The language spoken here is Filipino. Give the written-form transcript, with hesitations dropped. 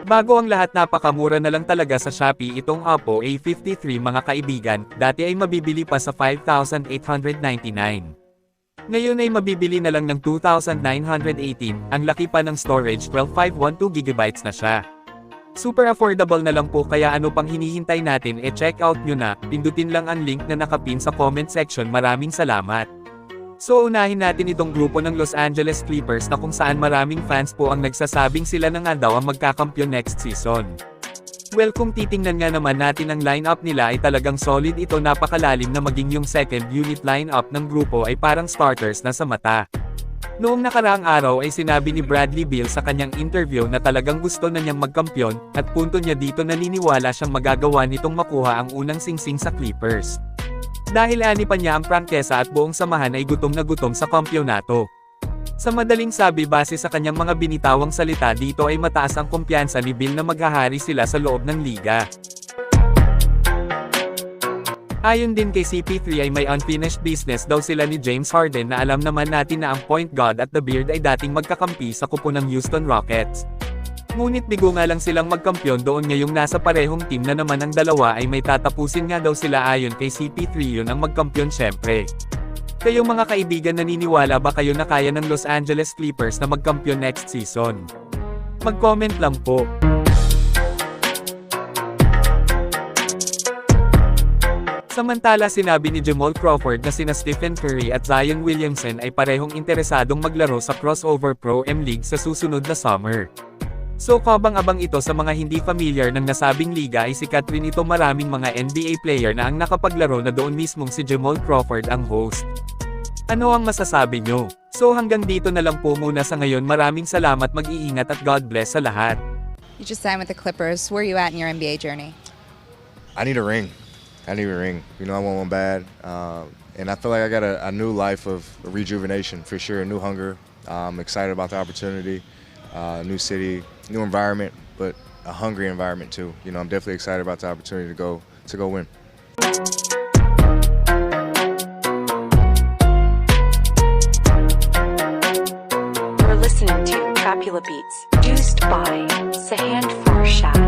Bago ang lahat, napakamura na lang talaga sa Shopee itong Oppo A53 mga kaibigan, dati ay mabibili pa sa 5,899. Ngayon ay mabibili na lang ng 2,918, ang laki pa ng storage, 12512GB na siya. Super affordable na lang po, kaya ano pang hinihintay natin, check out nyo na, pindutin lang ang link na nakapin sa comment section. Maraming salamat. So unahin natin itong grupo ng Los Angeles Clippers na kung saan maraming fans po ang nagsasabing sila na nga daw ang magkakampyon next season. Well, kung titingnan nga naman natin ang lineup nila ay talagang solid ito, napakalalim na, maging yung second unit lineup ng grupo ay parang starters na sa mata. Noong nakaraang araw ay sinabi ni Bradley Beal sa kanyang interview na talagang gusto na niyang magkampyon, at punto niya dito naniniwala siyang magagawa nitong makuha ang unang singsing sa Clippers. Dahil ani pa niya ang prangkesa at buong samahan ay gutom na gutom sa kampyonato. Sa madaling sabi, base sa kanyang mga binitawang salita dito ay mataas ang kumpiyansa ni Bill na maghahari sila sa loob ng liga. Ayon din kay CP3 ay may unfinished business daw sila ni James Harden, na alam naman natin na ang point guard at the Beard ay dating magkakampi sa kupo ng Houston Rockets. Ngunit bigo nga lang silang magkampyon doon, ngayong nasa parehong team na naman ang dalawa ay may tatapusin nga daw sila. Ayon kay CP3, yun ang magkampyon syempre. Kayong mga kaibigan, naniniwala ba kayo na kaya ng Los Angeles Clippers na magkampyon next season? Mag-comment lang po. Samantala, sinabi ni Jamal Crawford na sina Stephen Curry at Zion Williamson ay parehong interesadong maglaro sa Crossover Pro M League sa susunod na summer. So kabang-abang ito sa mga hindi familiar ng nasabing liga, ay sikat rin ito, maraming mga NBA player na ang nakapaglaro na doon, mismong si Jamal Crawford ang host. Ano ang masasabi nyo? So hanggang dito na lang po muna sa ngayon, maraming salamat, mag-iingat at God bless sa lahat. You just signed with the Clippers. Where are you at in your NBA journey? I need a ring. I need a ring. You know, I want one bad. And I feel like I got a new life of rejuvenation, for sure, a new hunger. I'm excited about the opportunity, new city, new environment, but a hungry environment too. You know, I'm definitely excited about the opportunity to go win. You're listening to Trapula Beats, produced by Sahand Farshad.